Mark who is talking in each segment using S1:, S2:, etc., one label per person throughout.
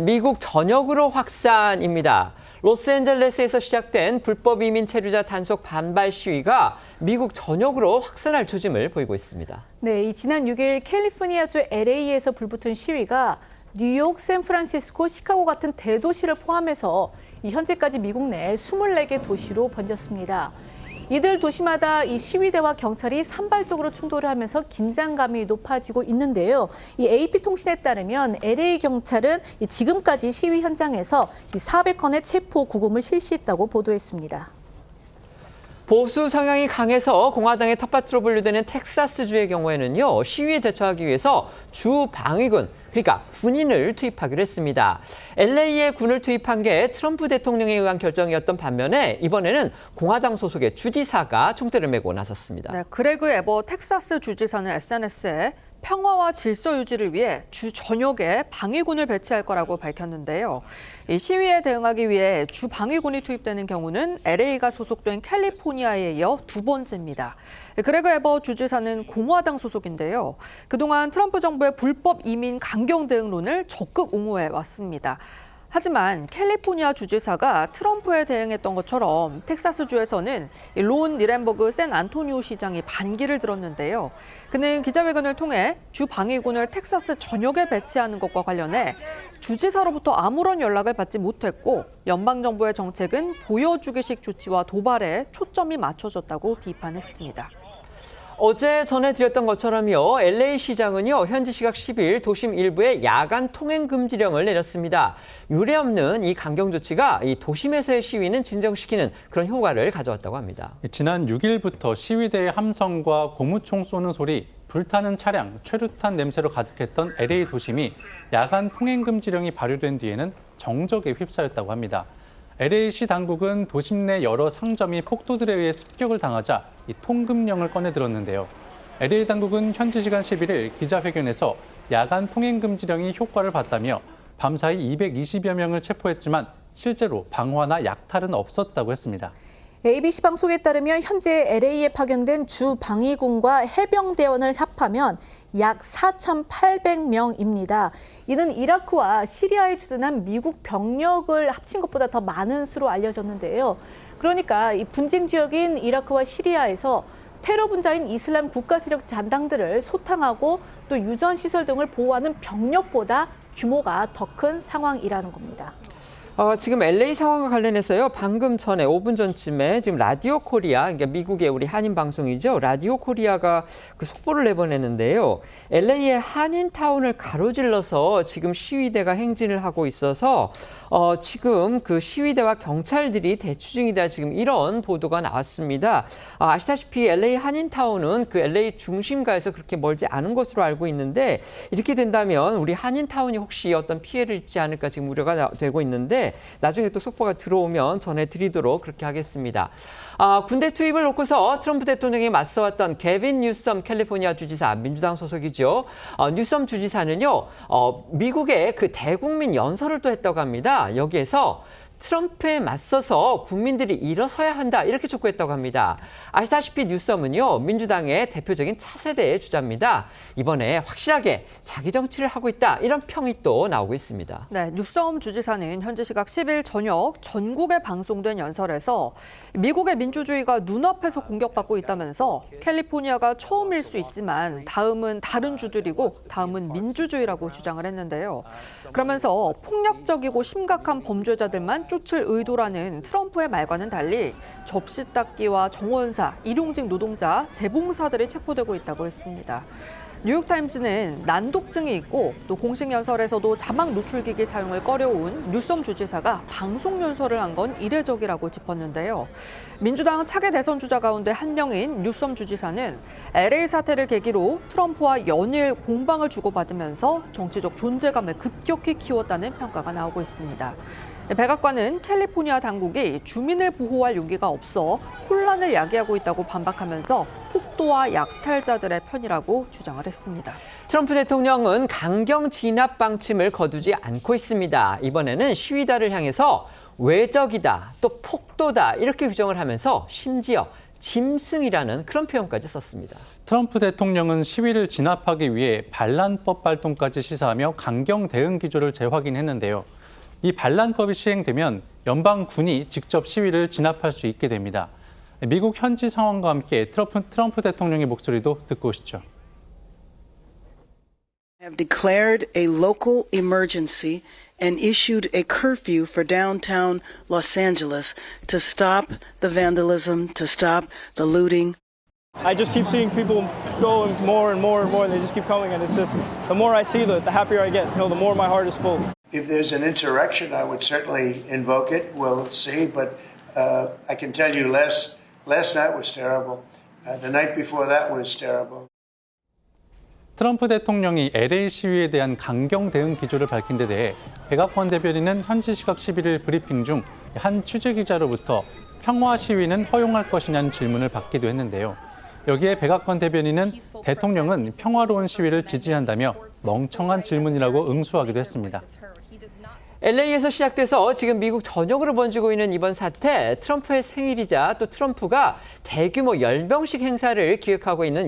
S1: 미국 전역으로 확산입니다. 로스앤젤레스에서 시작된 불법 이민 체류자 단속 반발 시위가 미국 전역으로 확산할 조짐을 보이고 있습니다.
S2: 네, 지난 6일 캘리포니아주 LA에서 불붙은 시위가 뉴욕, 샌프란시스코, 시카고 같은 대도시를 포함해서 현재까지 미국 내 24개 도시로 번졌습니다. 이들 도시마다 이 시위대와 경찰이 산발적으로 충돌을 하면서 긴장감이 높아지고 있는데요. 이 AP통신에 따르면 LA 경찰은 지금까지 시위 현장에서 400건의 체포 구금을 실시했다고 보도했습니다.
S1: 보수 성향이 강해서 공화당의 텃밭으로 분류되는 텍사스주의 경우에는요, 시위에 대처하기 위해서 주 방위군, 그러니까 군인을 투입하기로 했습니다. LA에 군을 투입한 게 트럼프 대통령에 의한 결정이었던 반면에 이번에는 공화당 소속의 주지사가 총대를 메고 나섰습니다.
S3: 네, 그레그 에버 텍사스 주지사는 SNS에 평화와 질서 유지를 위해 주 전역에 방위군을 배치할 거라고 밝혔는데요. 이 시위에 대응하기 위해 주 방위군이 투입되는 경우는 LA가 소속된 캘리포니아에 이어 두 번째입니다. 그레그 에버 주지사는 공화당 소속인데요. 그동안 트럼프 정부의 불법 이민 강경 대응론을 적극 옹호해 왔습니다. 하지만 캘리포니아 주지사가 트럼프에 대응했던 것처럼 텍사스주에서는 론 니렌버그 샌안토니오 시장이 반기를 들었는데요. 그는 기자회견을 통해 주 방위군을 텍사스 전역에 배치하는 것과 관련해 주지사로부터 아무런 연락을 받지 못했고 연방정부의 정책은 보여주기식 조치와 도발에 초점이 맞춰졌다고 비판했습니다.
S1: 어제 전해드렸던 것처럼요, LA 시장은요, 현지 시각 10일 도심 일부에 야간 통행 금지령을 내렸습니다. 유례없는 이 강경 조치가 이 도심에서의 시위는 진정시키는 그런 효과를 가져왔다고 합니다.
S4: 지난 6일부터 시위대의 함성과 고무총 쏘는 소리, 불타는 차량, 최루탄 냄새로 가득했던 LA 도심이 야간 통행 금지령이 발효된 뒤에는 정적에 휩싸였다고 합니다. LA시 당국은 도심 내 여러 상점이 폭도들에 의해 습격을 당하자 이 통금령을 꺼내들었는데요. LA 당국은 현지 시간 11일 기자회견에서 야간 통행 금지령이 효과를 봤다며 밤사이 220여 명을 체포했지만 실제로 방화나 약탈은 없었다고 했습니다.
S2: ABC 방송에 따르면 현재 LA에 파견된 주 방위군과 해병대원을 합하면 약 4,800명입니다. 이는 이라크와 시리아에 주둔한 미국 병력을 합친 것보다 더 많은 수로 알려졌는데요. 그러니까 이 분쟁 지역인 이라크와 시리아에서 테러 분자인 이슬람 국가 세력 잔당들을 소탕하고 또 유전 시설 등을 보호하는 병력보다 규모가 더 큰 상황이라는 겁니다.
S1: 지금 LA 상황과 관련해서요, 방금 전에 5분 전쯤에 지금 라디오 코리아, 그러니까 미국의 우리 한인 방송이죠, 라디오 코리아가 그 속보를 내보내는데요. LA의 한인타운을 가로질러서 지금 시위대가 행진을 하고 있어서 지금 그 시위대와 경찰들이 대치 중이다, 지금 이런 보도가 나왔습니다. 아시다시피 LA 한인타운은 그 LA 중심가에서 그렇게 멀지 않은 것으로 알고 있는데, 이렇게 된다면 우리 한인타운이 혹시 어떤 피해를 입지 않을까 지금 우려가 되고 있는데, 나중에 또 속보가 들어오면 전해드리도록 그렇게 하겠습니다. 군대 투입을 놓고서 트럼프 대통령이 맞서왔던 게빈 뉴섬 캘리포니아 주지사, 민주당 소속이죠. 뉴섬 주지사는요, 미국의 그 대국민 연설을 또 했다고 합니다. 여기에서 트럼프에 맞서서 국민들이 일어서야 한다, 이렇게 촉구했다고 합니다. 아시다시피 뉴섬은요, 민주당의 대표적인 차세대의 주자입니다. 이번에 확실하게 자기 정치를 하고 있다, 이런 평이 또 나오고 있습니다.
S3: 네, 뉴섬 주지사는 현지 시각 10일 저녁 전국에 방송된 연설에서 미국의 민주주의가 눈앞에서 공격받고 있다면서 캘리포니아가 처음일 수 있지만 다음은 다른 주들이고 다음은 민주주의라고 주장을 했는데요. 그러면서 폭력적이고 심각한 범죄자들만 쫓을 의도라는 트럼프의 말과는 달리 접시 닦기와 정원사, 일용직 노동자, 재봉사들이 체포되고 있다고 했습니다. 뉴욕타임즈는 난독증이 있고 또 공식 연설에서도 자막 노출기기 사용을 꺼려온 뉴섬 주지사가 방송 연설을 한 건 이례적이라고 짚었는데요. 민주당 차기 대선 주자 가운데 한 명인 뉴섬 주지사는 LA 사태를 계기로 트럼프와 연일 공방을 주고받으면서 정치적 존재감을 급격히 키웠다는 평가가 나오고 있습니다. 백악관은 캘리포니아 당국이 주민을 보호할 용기가 없어 혼란을 야기하고 있다고 반박하면서 폭도와 약탈자들의 편이라고 주장을 했습니다.
S1: 트럼프 대통령은 강경 진압 방침을 거두지 않고 있습니다. 이번에는 시위다를 향해서 외적이다, 또 폭도다, 이렇게 규정을 하면서 심지어 짐승이라는 그런 표현까지 썼습니다.
S4: 트럼프 대통령은 시위를 진압하기 위해 반란법 발동까지 시사하며 강경 대응 기조를 재확인했는데요. 이 반란법이 시행되면 연방군이 직접 시위를 진압할 수 있게 됩니다. 미국 현지 상황과 함께 트럼프 대통령의 목소리도 듣고 오시죠.
S5: Have declared a local emergency and issued a curfew for downtown Los Angeles to stop the vandalism, to stop the looting.
S6: I just keep seeing people going more and more and more, and they just keep coming, and it's just, the more I see, the happier I get. The more my heart is full.
S7: If there's an insurrection, I would certainly invoke it. We'll see, but I can tell you last night was terrible. The night before that was terrible.
S4: 트럼프 대통령이 LA 시위에 대한 강경 대응 기조를 밝힌 데 대해 백악관 대변인은 현지 시각 11일 브리핑 중 한 취재 기자로부터 평화 시위는 허용할 것이냐는 질문을 받기도 했는데요. 여기에 백악관 대변인은 대통령은 평화로운 시위를 지지한다며 멍청한 질문이라고 응수하기도 했습니다.
S1: LA에서 시작돼서 지금 미국 전역으로 번지고 있는 이번 사태, 트럼프의 생일이자 또 트럼프가 대규모 열병식 행사를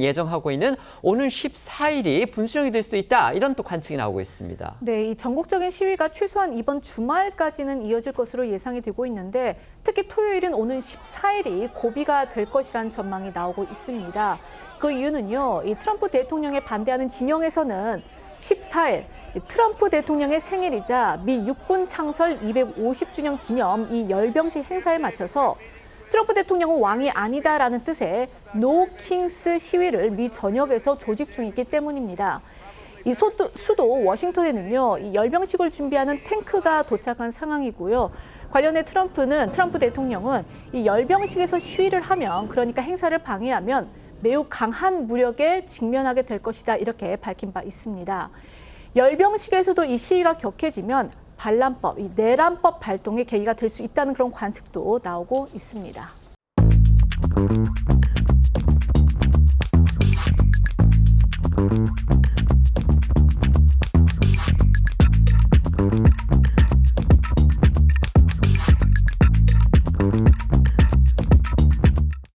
S1: 예정하고 있는 오는 14일이 분수령이 될 수도 있다. 이런 또 관측이 나오고 있습니다.
S2: 네, 이 전국적인 시위가 최소한 이번 주말까지는 이어질 것으로 예상이 되고 있는데 특히 토요일은 오는 14일이 고비가 될 것이라는 전망이 나오고 있습니다. 그 이유는요, 이 트럼프 대통령에 반대하는 진영에서는 14일 트럼프 대통령의 생일이자 미 육군 창설 250주년 기념 이 열병식 행사에 맞춰서 트럼프 대통령은 왕이 아니다라는 뜻의 No Kings 시위를 미 전역에서 조직 중이기 때문입니다. 이 수도 워싱턴에는요, 이 열병식을 준비하는 탱크가 도착한 상황이고요. 관련해 트럼프 대통령은 이 열병식에서 시위를 하면, 그러니까 행사를 방해하면 매우 강한 무력에 직면하게 될 것이다, 이렇게 밝힌 바 있습니다. 열병식에서도 이 시위가 격해지면 반란법, 이 내란법 발동의 계기가 될 수 있다는 그런 관측도 나오고 있습니다.